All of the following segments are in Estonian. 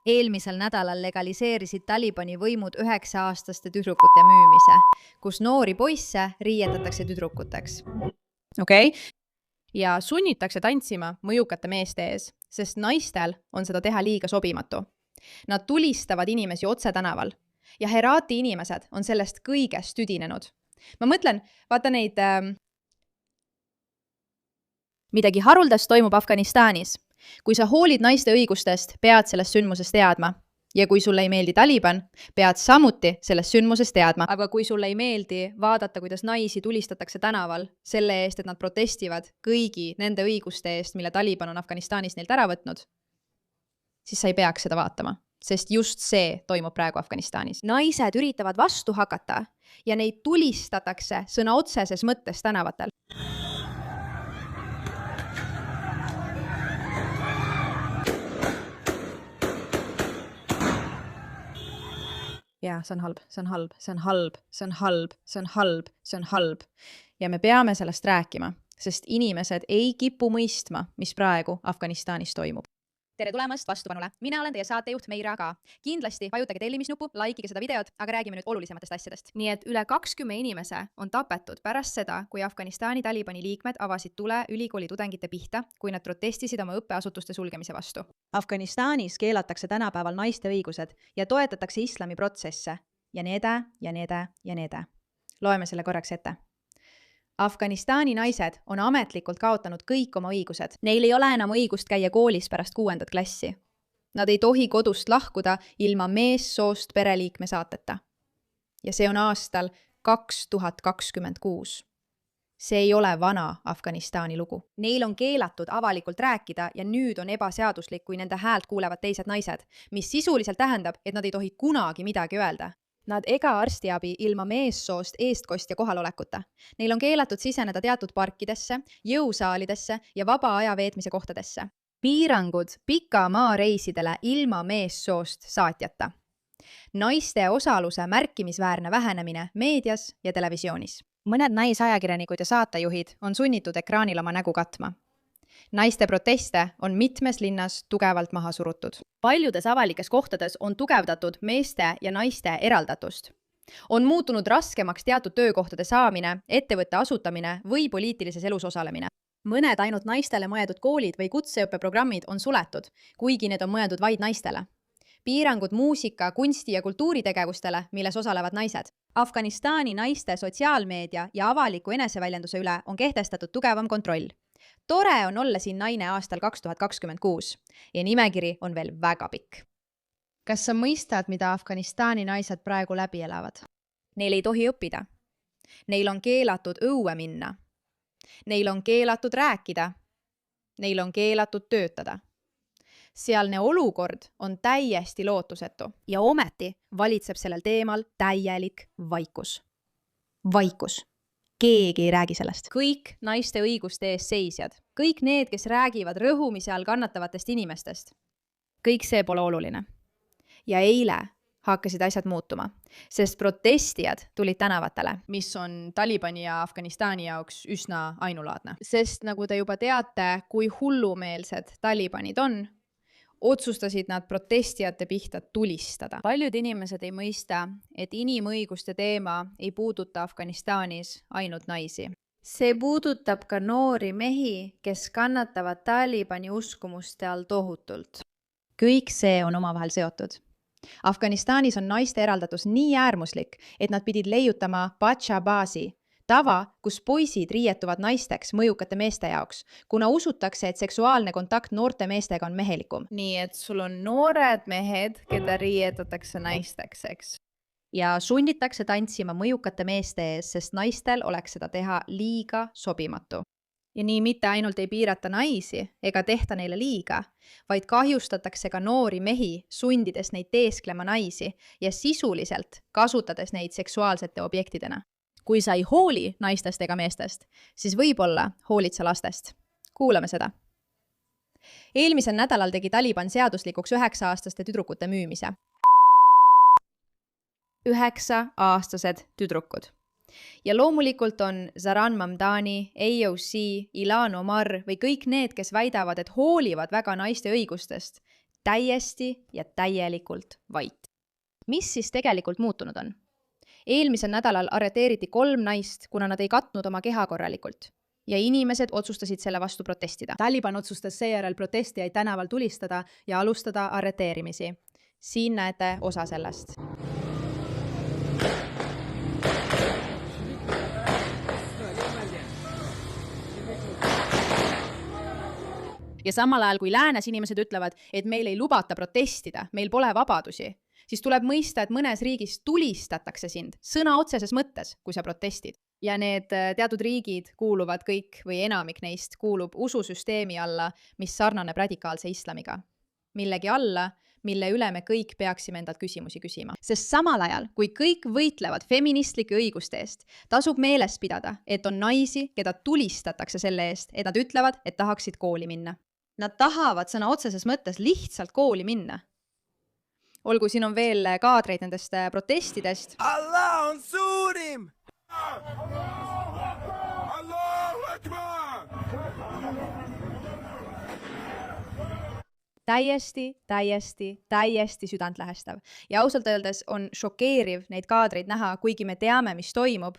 Eelmisel nädalal legaliseerisid Talibani võimud 9-aastaste tüdrukute müümise, kus noori poisse riietatakse tüdrukuteks. Okei. Ja sunnitakse tantsima mõjukate meeste ees, sest naistel on seda teha liiga sobimatu. Nad tulistavad inimesi otse tänaval ja Herati inimesed on sellest kõigest tüdinenud. Ma mõtlen, vaata neid... Midagi haruldast toimub Afganistanis. Kui sa hoolid naiste õigustest, pead sellest sündmusest teadma. Ja kui sulle ei meeldi Taliban, pead samuti sellest sündmusest teadma. Aga kui sulle ei meeldi vaadata, kuidas naisi tulistatakse tänaval selle eest, et nad protestivad kõigi nende õiguste eest, mille Taliban on Afganistanis neilt ära võtnud, siis sa ei peaks seda vaatama, sest just see toimub praegu Afganistanis. Naised üritavad vastu hakata ja neid tulistatakse sõna otseses mõttes tänavatel. Ja, see on halb, see on halb, see on halb, see on halb, see on halb, see on halb. Ja me peame sellest rääkima, sest inimesed ei kipu mõistma, mis praegu Afganistanis toimub. Tere tulemast vastupanule. Mina olen teie saatejuht Meira Ka. Kindlasti vajutage tellimisnupu, laikige seda videot, aga räägime nüüd olulisematest asjadest. Nii et üle 20 inimese on tapetud pärast seda, kui Afganistani Talibani liikmed avasid tule ülikooli tudengite pihta, kui nad protestisid oma õppeasutuste sulgemise vastu. Afganistanis keelatakse tänapäeval naiste õigused ja toetatakse islami protsesse ja neede ja neede ja neede. Loeme selle korraks ette. Afganistani naised on ametlikult kaotanud kõik oma õigused. Neil ei ole enam õigust käia koolis pärast 6. klassi. Nad ei tohi kodust lahkuda ilma meessoost pereliikme saateta. Ja see on aastal 2026. See ei ole vana Afganistani lugu. Neil on keelatud avalikult rääkida ja nüüd on ebaseaduslik, kui nende häält kuulevad teised naised, mis sisuliselt tähendab, et nad ei tohi kunagi midagi öelda. Nad ega arstiabi ilma meessoost eestkostja kohalolekuta. Neil on keelatud siseneda teatud parkidesse, jõusaalidesse ja vaba aja veetmise kohtadesse. Piirangud pika maareisidele ilma meessoost saatjata. Naiste osaluse märkimisväärne vähenemine meedias ja televisioonis. Mõned naisajakirjanikud ja saatejuhid on sunnitud ekraanil oma nägu katma. Naiste proteste on mitmes linnas tugevalt maha surutud. Paljudes avalikes kohtades on tugevdatud meeste ja naiste eraldatust. On muutunud raskemaks teatud töökohtade saamine, ettevõtte asutamine või poliitilises elus osalemine. Mõned ainult naistele mõeldud koolid või kutseõppeprogrammid on suletud, kuigi need on mõeldud vaid naistele. Piirangud muusika, kunsti ja kultuuritegevustele, milles osalevad naised. Afganistani naiste sotsiaalmeedia ja avaliku eneseväljenduse üle on kehtestatud tugevam kontroll. Tore on olla siin naine aastal 2026 ja nimekiri on veel väga pikk. Kas sa mõistad, mida Afganistani naised praegu läbi elavad? Neil ei tohi õppida. Neil on keelatud õue minna. Neil on keelatud rääkida. Neil on keelatud töötada. Sealne olukord on täiesti lootusetu ja ometi valitseb sellel teemal täielik vaikus. Vaikus. Keegi ei räägi sellest. Kõik naiste õiguste ees seisjad. Kõik need, kes räägivad rõhumise all kannatavatest inimestest. Kõik see pole oluline. Ja eile hakkasid asjad muutuma, sest protestijad tulid tänavatele, mis on Talibani ja Afganistani jaoks üsna ainulaadne. Sest nagu te juba teate, kui hullumeelsed Talibanid on, otsustasid nad protestijate pihta tulistada. Paljud inimesed ei mõista, et inimõiguste teema ei puuduta Afganistanis ainult naisi. See puudutab ka noori mehi, kes kannatavad Talibani uskumuste all tohutult. Kõik see on omavahel seotud. Afganistanis on naiste eraldatus nii äärmuslik, et nad pidid leiutama Bacha-baasi, tava, kus poisid riietuvad naisteks mõjukate meeste jaoks, kuna usutakse, et seksuaalne kontakt noorte meestega on mehelikum. Nii et sul on noored mehed, keda riietatakse naisteks, eks? Ja sunnitakse tantsima mõjukate meeste ees, sest naistel oleks seda teha liiga sobimatu. Ja nii mitte ainult ei piirata naisi ega tehta neile liiga, vaid kahjustatakse ka noori mehi, sundides neid teesklema naisi ja sisuliselt kasutades neid seksuaalsete objektidena. Kui sa ei hooli naistest ega meestest, siis võib-olla hoolid sa lastest. Kuulame seda. Eelmisel nädalal tegi Taliban seaduslikuks 9-aastaste tüdrukute müümise. 9-aastased tüdrukud. Ja loomulikult on Zaran Mamdani, AOC, Ilan Omar või kõik need, kes väidavad, et hoolivad väga naiste õigustest, täiesti ja täielikult vait. Mis siis tegelikult muutunud on? Eelmisel nädalal arreteeriti 3 naist, kuna nad ei katnud oma keha korralikult. Ja inimesed otsustasid selle vastu protestida. Taliban otsustas seejärel protestijaid tänaval tulistada ja alustada arreteerimisi. Siin näete osa sellest. Ja samal ajal, kui läänes inimesed ütlevad, et meil ei lubata protestida, meil pole vabadusi, siis tuleb mõista, et mõnes riigis tulistatakse sind sõna otseses mõttes, kui sa protestid. Ja need teatud riigid kuuluvad kõik või enamik neist kuulub ususüsteemi alla, mis sarnaneb radikaalse islamiga. Millegi alla, mille üle me kõik peaksime endalt küsimusi küsima. Sest samal ajal, kui kõik võitlevad feministlike õiguste eest, tasub meeles pidada, et on naisi, keda tulistatakse selle eest, et nad ütlevad, et tahaksid kooli minna. Nad tahavad sõna otseses mõttes lihtsalt kooli minna. Olgu, siin on veel kaadreid nendest protestidest. Allah on suurim! Allahu Akbar! Täiesti südantlähestav. Ja ausalt öeldes on šokeeriv neid kaadreid näha, kuigi me teame, mis toimub.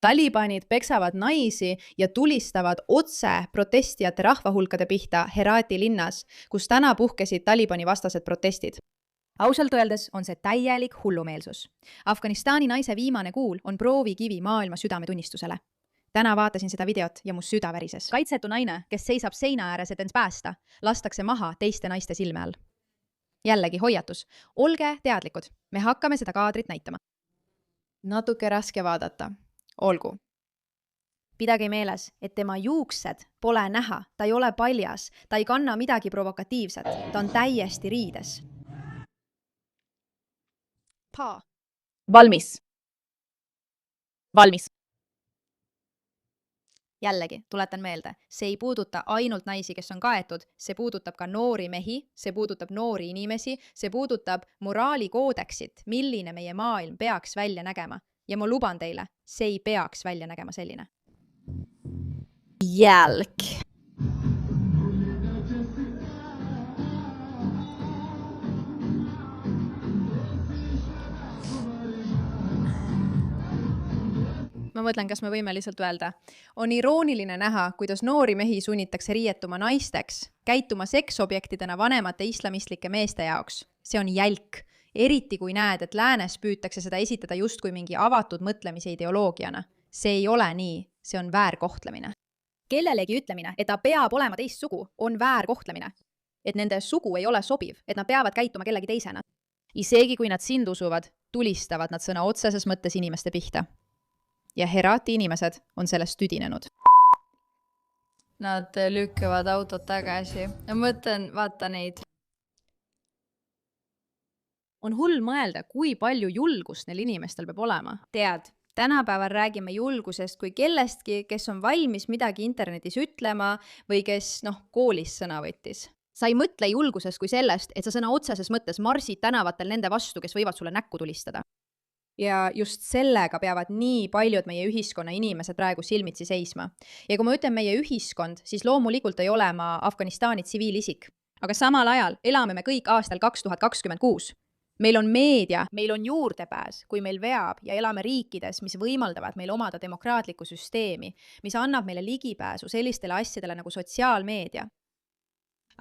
Talibanid peksavad naisi ja tulistavad otse protestijate rahvahulkade pihta Herati linnas, kus täna puhkesid Talibani vastased protestid. Ausalt öeldes on see täielik hullumeelsus. Afganistani naise viimane kuul on proovikivi maailma südametunnistusele. Täna vaatasin seda videot ja mu süda värises. Kaitsetu naine, kes seisab seina ääres, et end päästa, lastakse maha teiste naiste silme all. Jällegi hoiatus. Olge teadlikud. Me hakkame seda kaadrit näitama. Natuke raske vaadata. Olgu. Pidage meeles, et tema juuksed pole näha, ta ei ole paljas, ta ei kanna midagi provokatiivset, ta on täiesti riides. Valmis. Jällegi, tuletan meelde, see ei puuduta ainult naisi, kes on kaetud, see puudutab ka noori mehi, see puudutab noori inimesi, see puudutab moraalikoodeksit, milline meie maailm peaks välja nägema. Ja ma luban teile, see ei peaks välja nägema selline. Jälk. Ma mõtlen, kas me võime lihtsalt öelda. On irooniline näha, kuidas noori mehi sunnitakse riietuma naisteks, käituma seksobjektidena vanemate islamistlike meeste jaoks. See on jälk. Eriti kui näed, et läänes püütakse seda esitada just kui mingi avatud mõtlemise ideoloogiana. See ei ole nii, see on väärkohtlemine. Kellelegi ütlemine, et ta peab olema teist sugu, on väärkohtlemine. Et nende sugu ei ole sobiv, et nad peavad käituma kellegi teisena. Isegi kui nad sind usuvad, tulistavad nad sõna otseses mõttes inimeste pihta. Ja Herati inimesed on sellest tüdinenud. Nad lükkavad autot tagasi. Ja mõtlen, vaata neid. On hull mõelda, kui palju julgust neil inimestel peab olema. Tead, tänapäeval räägime julgusest kui kellestki, kes on valmis midagi internetis ütlema või kes koolis sõna võttis. Sa ei mõtle julgusest kui sellest, et sa sõna otseses mõttes marsid tänavatel nende vastu, kes võivad sulle näkku tulistada. Ja just sellega peavad nii paljud meie ühiskonna inimesed praegu silmitsi seisma. Ja kui ma ütlen meie ühiskond, siis loomulikult ei ole ma Afganistani tsiviilisik. Aga samal ajal elame me kõik aastal 2026. Meil on meedia, meil on juurdepääs, kui meil veab ja elame riikides, mis võimaldavad meil omada demokraatlikku süsteemi, mis annab meile ligipääsu sellistele asjadele nagu sotsiaalmeedia.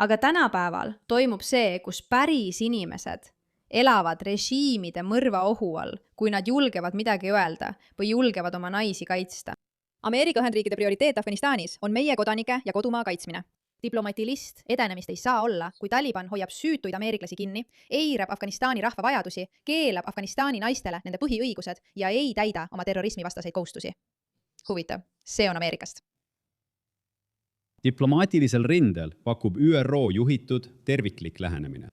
Aga tänapäeval toimub see, kus päris inimesed elavad režiimide mõrva ohu all, kui nad julgevad midagi öelda või julgevad oma naisi kaitsta. Ameerika Ühendriikide prioriteet Afganistanis on meie kodanike ja kodumaa kaitsmine. Diplomatilist edenemist ei saa olla, kui Taliban hoiab süütuid ameeriklasi kinni, eirab Afganistani rahva vajadusi, keelab Afganistani naistele nende põhiõigused ja ei täida oma terrorismivastaseid kohustusi. Huvitav, see on Ameerikast. Diplomaatilisel rindel pakub ÜRO juhitud terviklik lähenemine.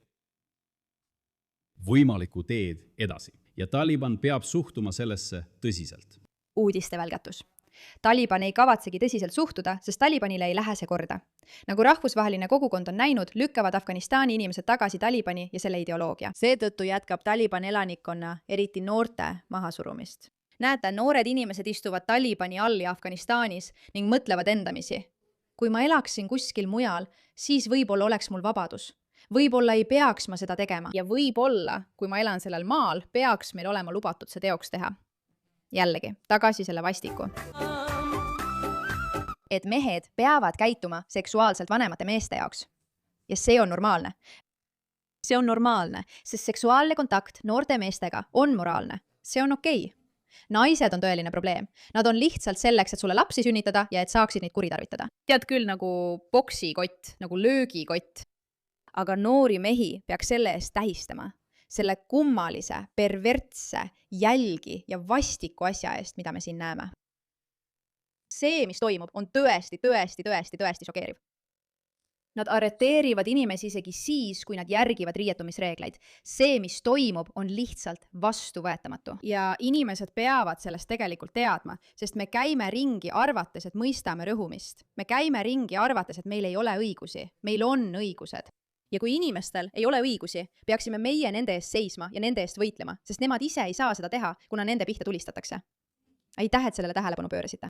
Võimaliku teed edasi ja Taliban peab suhtuma sellesse tõsiselt. Uudiste välgatus. Taliban ei kavatsegi tõsiselt suhtuda, sest Talibanile ei lähe see korda. Nagu rahvusvaheline kogukond on näinud, lükkavad Afganistani inimesed tagasi Talibani ja selle ideoloogia. Seetõttu jätkab Taliban elanikkonna, eriti noorte mahasurumist. Näete, noored inimesed istuvad Talibani all ja Afganistanis ning mõtlevad endamisi. Kui ma elaksin kuskil mujal, siis võib-olla oleks mul vabadus. võib-olla ei peaks ma seda tegema. Ja võib-olla, kui ma elan sellel maal, peaks meil olema lubatud see teoks teha. Jällegi, tagasi selle vastiku. Et mehed peavad käituma seksuaalselt vanemate meeste jaoks. Ja see on normaalne. See on normaalne, sest seksuaalne kontakt noorte meestega on moraalne. See on okei. Naised on tõeline probleem. Nad on lihtsalt selleks, et sulle lapsi sünnitada ja et saaksid neid kuritarvitada. Tead küll nagu boksikott, nagu löögikott. Aga noori mehi peaks selle eest tähistama. Selle kummalise, pervertse, jälgi ja vastiku asja eest, mida me siin näeme. See, mis toimub, on tõesti šokeeriv. Nad arreteerivad inimesi isegi siis, kui nad järgivad riietumisreegleid. See, mis toimub, on lihtsalt vastuvõetamatu. Ja inimesed peavad sellest tegelikult teadma, sest me käime ringi arvates, et mõistame rõhumist. Me käime ringi arvates, et meil ei ole õigusi. Meil on õigused. Ja kui inimestel ei ole õigusi, peaksime meie nende eest seisma ja nende eest võitlema, sest nemad ise ei saa seda teha, kuna nende pihta tulistatakse. Aitäh, et sellele tähelepanu pöörasite.